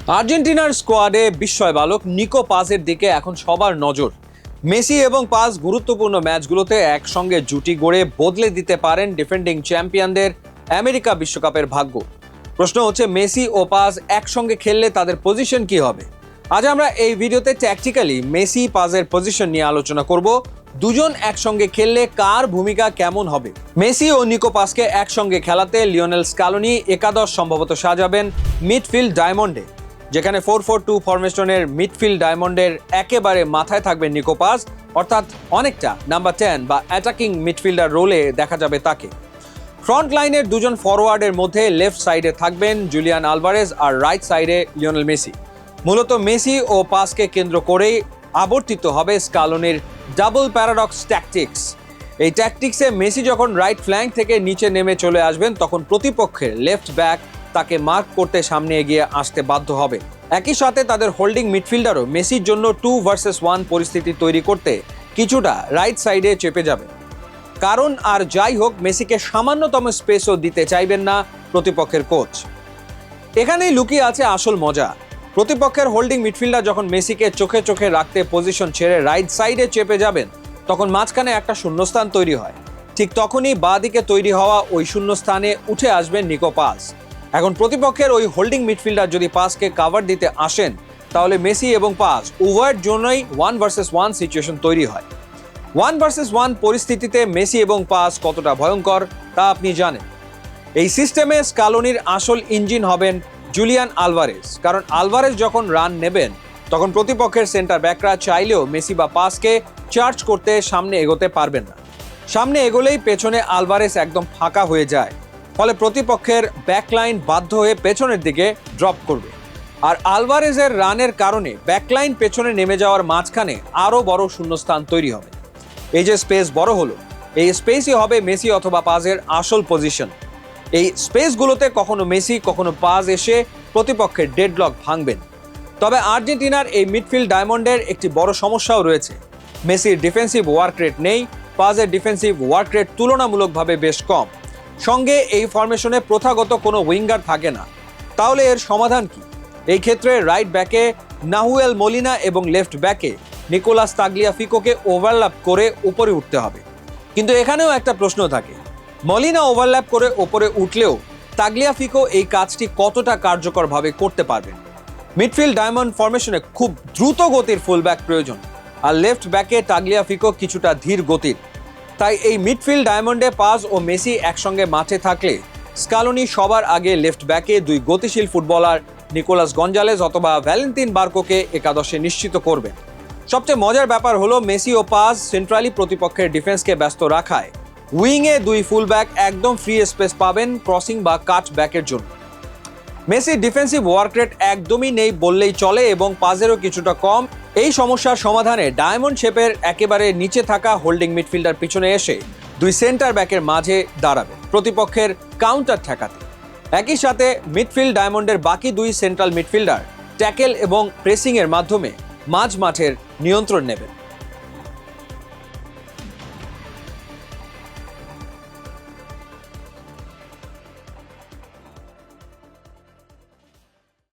আর্জেন্টিনার স্কোয়াডে বিস্ময় বালক নিকো পাজের দিকে এখন সবার নজর। মেসি এবং পাজ গুরুত্বপূর্ণ ম্যাচগুলোতে একসঙ্গে জুটি গড়ে বদলে দিতে পারেন ডিফেন্ডিং চ্যাম্পিয়নদের আমেরিকা বিশ্বকাপের ভাগ্য। প্রশ্ন হচ্ছে, মেসি ও পাজ একসঙ্গে খেললে তাদের পজিশন কি হবে? আজ আমরা এই ভিডিওতে ট্যাকটিক্যালি মেসি পাজের পজিশন নিয়ে আলোচনা করব। দুজন একসঙ্গে খেললে কার ভূমিকা কেমন হবে। মেসি ও নিকো পাজকে একসঙ্গে খেলাতে লিওনেল স্কালোনি একাদশ সম্ভবত সাজাবেন মিডফিল্ড ডায়মন্ডে, যেখানে 4-4-2 ফরমেশনের মিডফিল্ড ডায়মন্ডের একেবারে মাথায় থাকবে নিকো পাজ, অর্থাৎ অনেকটা নাম্বার 10 বা অ্যাটাকিং মিডফিল্ডার রোলে দেখা যাবে তাকে। ফ্রন্ট লাইনের দুজন ফরওয়ার্ডের মধ্যে লেফট সাইডে থাকবেন জুলিয়ান আলভারেজ আর রাইট সাইডে লিওনেল মেসি। মূলত মেসি ও পাজকে কেন্দ্র করেই আবর্তিত হবে স্কালোনির ডাবল প্যারাডক্স ট্যাকটিক্স। এই ট্যাকটিক্সে মেসি যখন রাইট ফ্ল্যাঙ্ক থেকে নিচে নেমে চলে আসবেন, তখন প্রতিপক্ষের লেফট ব্যাক তাকে মার্ক করতে সামনে এগিয়ে আসতে বাধ্য হবে। একই সাথে তাদের হোল্ডিং মিডফিল্ডারও মেসির জন্য 2 ভার্সেস 1 পরিস্থিতি তৈরি করতে কিছুটা রাইট সাইডে চেপে যাবে। কারণ আর যাই হোক, মেসিকে সামান্যতম স্পেসও দিতে চাইবেন না প্রতিপক্ষের কোচ। এখানেই লুকিয়ে আছে আসল মজা। প্রতিপক্ষের হোল্ডিং মিডফিল্ডার যখন মেসিকে চোখে চোখে রাখতে পজিশন ছেড়ে রাইট সাইডে চেপে যাবেন, তখন মাঝখানে একটা শূন্যস্থান তৈরি হয়। ঠিক তখনই বাঁ দিকে তৈরি হওয়া ওই শূন্যস্থানে উঠে আসবেন নিকো পাজ। এখন প্রতিপক্ষের ওই হোল্ডিং মিডফিল্ডার যদি পাজকে কাভার দিতে আসেন, তাহলে মেসি এবং পাজ উভয়ের জন্যই 1 ভার্সেস 1 সিচুয়েশন তৈরি হয়। 1 ভার্সেস 1 পরিস্থিতিতে মেসি এবং পাজ কতটা ভয়ঙ্কর তা আপনি জানেন। এই সিস্টেমে স্কালোনির আসল ইঞ্জিন হবেন জুলিয়ান আলভারেজ, কারণ আলভারেজ যখন রান নেবেন, তখন প্রতিপক্ষের সেন্টার ব্যাকরা চাইলেও মেসি বা পাজকে চার্জ করতে সামনে এগোতে পারবেন না। সামনে এগোলেই পেছনে আলভারেজ একদম ফাঁকা হয়ে যায়, ফলে প্রতিপক্ষের ব্যাকলাইন বাধ্য হয়ে পেছনের দিকে ড্রপ করবে। আর আলভারেজের রানের কারণে ব্যাকলাইন পেছনে নেমে যাওয়ার মাঝখানে আরও বড় শূন্যস্থান তৈরি হবে। এই যে স্পেস বড় হলো, এই স্পেসই হবে মেসি অথবা পাজের আসল পজিশন। এই স্পেসগুলোতে কখনো মেসি কখনো পাজ এসে প্রতিপক্ষের ডেডলক ভাঙবেন। তবে আর্জেন্টিনার এই মিডফিল্ড ডায়মন্ডের একটি বড় সমস্যাও রয়েছে। মেসির ডিফেন্সিভ ওয়ার্ক রেট নেই, পাজের ডিফেন্সিভ ওয়ার্ক রেট তুলনামূলকভাবে বেশ কম। সঙ্গে এই ফরমেশনে প্রথাগত কোনো উইঙ্গার থাকে না। তাহলে এর সমাধান কি? এই ক্ষেত্রে রাইট ব্যাকে নাহুয়েল মলিনা এবং লেফট ব্যাকে নিকোলাস তাগলিয়াফিকোকে ওভারল্যাপ করে উপরে উঠতে হবে। কিন্তু এখানেও একটা প্রশ্ন থাকে, মলিনা ওভারল্যাপ করে ওপরে উঠলেও তাগলিয়াফিকো এই কাজটি কতটা কার্যকরভাবে করতে পারবেন? মিডফিল্ড ডায়মন্ড ফরমেশনে খুব দ্রুত গতির ফুলব্যাক প্রয়োজন, আর লেফট ব্যাকে তাগলিয়াফিকো কিছুটা ধীর গতির। তাই এই মিডফিল্ড ডায়মন্ডে পাজ ও মেসি একসঙ্গে মাঠে থাকলে স্কালোনি সবার আগে লেফট ব্যাকে 2 গতিশীল ফুটবলার নিকোলাস গঞ্জালেজ অথবা ভ্যালেন্তিন বার্কোকে একাদশে নিশ্চিত করবেন। সবচেয়ে মজার ব্যাপার হলো, মেসি ও পাজ সেন্ট্রালি প্রতিপক্ষের ডিফেন্সকে ব্যস্ত রাখায় উইংয়ে 2 ফুলব্যাক একদম ফ্রি স্পেস পাবেন ক্রসিং বা কাট ব্যাকের জন্য। মেসির ডিফেন্সিভ ওয়ার্ক রেট একদমই নেই বললেই চলে, এবং পাজেরও কিছুটা কম। এই সমস্যার সমাধানে ডায়মন্ড শেপের একেবারে নিচে থাকা হোল্ডিং মিডফিল্ডার পিছনে এসে 2 সেন্টার ব্যাকের মাঝে দাঁড়াবে প্রতিপক্ষের কাউন্টার ঠেকাতে। একই সাথে মিডফিল্ড ডায়মন্ডের বাকি 2 সেন্ট্রাল মিডফিল্ডার ট্যাকেল এবং প্রেসিংয়ের মাধ্যমে মাঝ মাঠের নিয়ন্ত্রণ নেবেন।